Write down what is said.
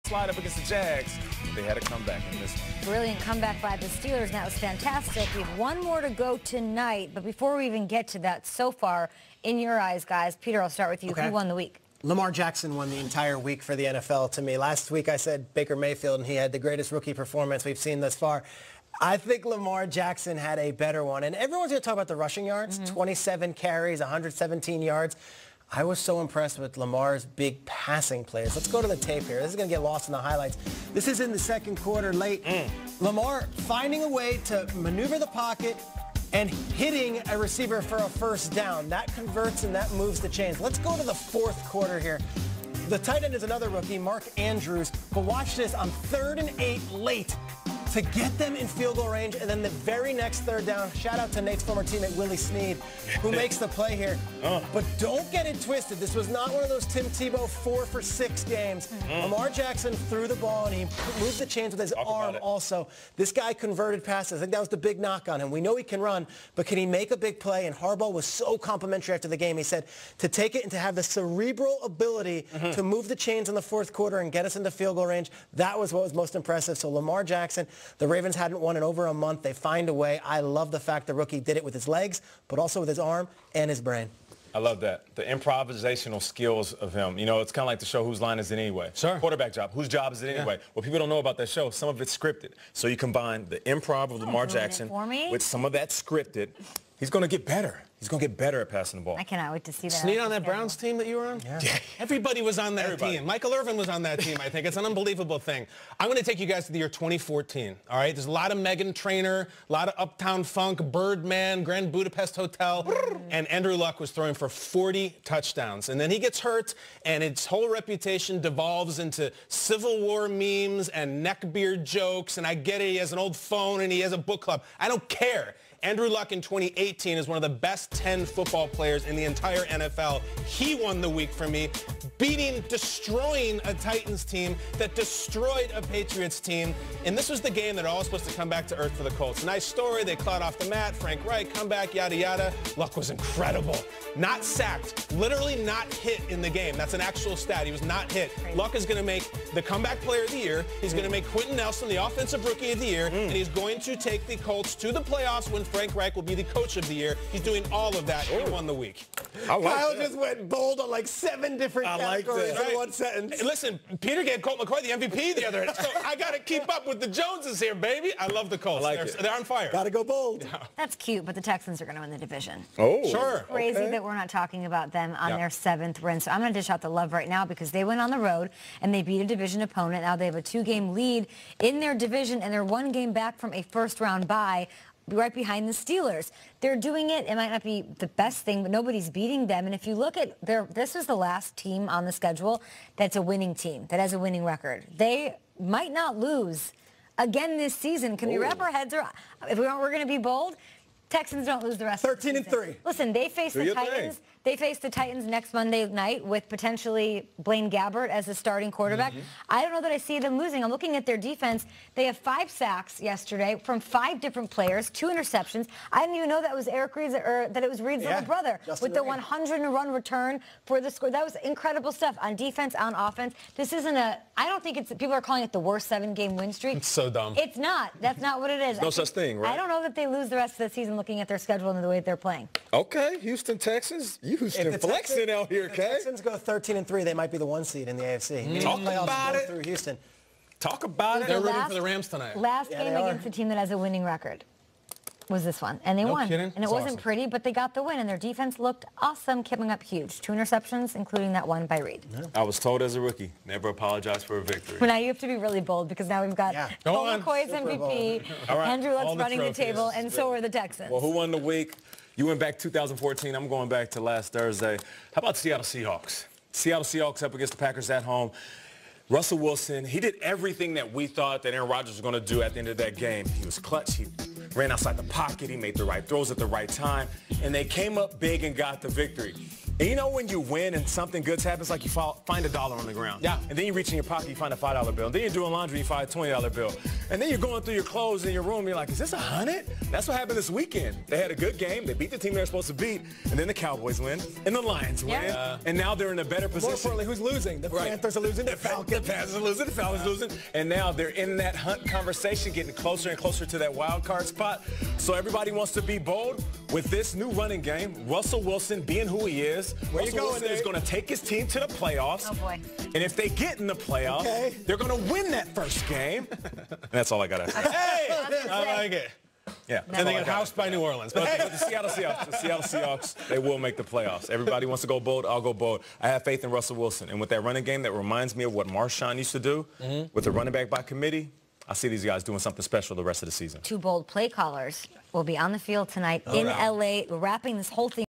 slide up against the Jags. They had a comeback in this one. Brilliant comeback by the Steelers, and that was fantastic. We have one more to go tonight, but before we even get to that, so far, in your eyes, guys, Peter, I'll start with you. Okay. Who won the week? Lamar Jackson won the entire week for the NFL to me. Last week I said Baker Mayfield, and he had the greatest rookie performance we've seen thus far. I think Lamar Jackson had a better one. And everyone's going to talk about the rushing yards, 27 carries, 117 yards. I was so impressed with Lamar's big passing plays. Let's go to the tape here. This is going to get lost in the highlights. This is in the second quarter late. Lamar finding a way to maneuver the pocket and hitting a receiver for a first down. That converts and that moves the chains. Let's go to the fourth quarter here. The tight end is another rookie, Mark Andrews. But watch this on 3rd and 8 late to get them in field goal range, and then the very next third down, shout out to Nate's former teammate Willie Snead, who makes the play here. But don't get it twisted. This was not one of those Tim Tebow 4 for 6 games. Lamar Jackson threw the ball, and he moved the chains with his arm also. This guy converted passes. I think that was the big knock on him. We know he can run, but can he make a big play? And Harbaugh was so complimentary after the game. He said to take it and to have the cerebral ability to move the chains in the fourth quarter and get us into field goal range, that was what was most impressive. So Lamar Jackson, the Ravens hadn't won in over a month. They find a way. I love the fact the rookie did it with his legs, but also with his arm and his brain. I love that. The improvisational skills of him. You know, it's kind of like the show Whose Line Is It Anyway? Sure. Quarterback job. Whose job is it anyway? Well, people don't know about that show. Some of it's scripted. So you combine the improv of Lamar Jackson with some of that scripted. He's going to get better. He's going to get better at passing the ball. I cannot wait to see that. Snead on that Browns team that you were on? Yeah. Everybody was on that team. Michael Irvin was on that team, I think. It's an unbelievable thing. I'm going to take you guys to the year 2014, all right? There's a lot of Meghan Trainor, a lot of Uptown Funk, Birdman, Grand Budapest Hotel, and Andrew Luck was throwing for 40 touchdowns. And then he gets hurt, and his whole reputation devolves into Civil War memes and neckbeard jokes, and I get it, he has an old phone, and he has a book club. I don't care. Andrew Luck in 2018 is one of the best 10 football players in the entire NFL. He won the week for me, destroying a Titans team that destroyed a Patriots team. And this was the game that all was supposed to come back to earth for the Colts. Nice story. They clawed off the mat. Frank Reich, comeback, yada, yada. Luck was incredible. Not sacked. Literally not hit in the game. That's an actual stat. He was not hit. Luck is going to make the comeback player of the year. He's going to make Quentin Nelson the offensive rookie of the year. And he's going to take the Colts to the playoffs when Frank Reich will be the coach of the year. He's doing all of that. He won the week. Kyle just went bold on like 7 different categories in one sentence. Listen, Peter gave Colt McCoy the MVP the other day. So I got to keep up with the Joneses here, baby. I love the Colts. They're on fire. Got to go bold. Yeah. That's cute, but the Texans are going to win the division. Oh, sure. It's crazy that we're not talking about them on their 7th win. So I'm going to dish out the love right now because they went on the road and they beat a division opponent. Now they have a 2-game lead in their division, and they're 1 game back from a first-round bye, right behind the Steelers. They're doing it. It might not be the best thing, but nobody's beating them. And if you look at this is the last team on the schedule that's a winning team, that has a winning record. They might not lose again this season. Can we wrap our heads around? If we're going to be bold, Texans don't lose the rest of the season. 13-3. Listen, they face the Titans. They face the Titans next Monday night with potentially Blaine Gabbert as the starting quarterback. I don't know that I see them losing. I'm looking at their defense. They have 5 sacks yesterday from 5 different players, 2 interceptions. I didn't even know that was Eric Reed's, or that it was Reed's little brother with the 100-run return for the score. That was incredible stuff on defense, on offense. This isn't I don't think it's, people are calling it the worst 7-game win streak. It's so dumb. It's not. That's not what it is. No such thing, right? I don't know that they lose the rest of the season looking at their schedule and the way they're playing. Okay, Houston, Texans. Houston flexing out here, okay? If the Texans go 13-3, they might be the 1 seed in the AFC. Talk about it. Through Houston. Talk about it. They're rooting for the Rams tonight. Last game against a team that has a winning record was this one, and they won. Kidding? And it wasn't pretty, but they got the win, and their defense looked awesome, coming up huge. 2 interceptions, including that one by Reed. I was told as a rookie, never apologize for a victory. But now you have to be really bold because now we've got Colt McCoy's MVP, Andrew Luck's running the table, and so are the Texans. Well, who won the week? You went back 2014. I'm going back to last Thursday. How about Seattle Seahawks? Seattle Seahawks up against the Packers at home. Russell Wilson, he did everything that we thought that Aaron Rodgers was going to do at the end of that game. He was clutch. He ran outside the pocket. He made the right throws at the right time. And they came up big and got the victory. And you know when you win and something good happens, like you find $1 on the ground. Yeah. And then you reach in your pocket, you find a $5 bill. Then you're doing laundry, you find a $20 bill. And then you're going through your clothes in your room, you're like, is this $100? That's what happened this weekend. They had a good game. They beat the team they were supposed to beat. And then the Cowboys win. And the Lions win. Yeah. And now they're in a better position. More importantly, who's losing? The Panthers are losing. The Falcons. The Panthers are losing. The Falcons are losing. And now they're in that hunt conversation, getting closer and closer to that wild card spot. So everybody wants to be bold with this new running game. Russell Wilson being who he is. Russell Wilson is going to take his team to the playoffs. Oh, boy. And if they get in the playoffs, they're going to win that first game. And that's all I got to say. Hey, I like it. Yeah. And they get housed by New Orleans. But the Seattle Seahawks, they will make the playoffs. Everybody wants to go bold. I'll go bold. I have faith in Russell Wilson. And with that running game, that reminds me of what Marshawn used to do with the running back by committee. I see these guys doing something special the rest of the season. 2 bold play callers will be on the field tonight in L.A. wrapping this whole thing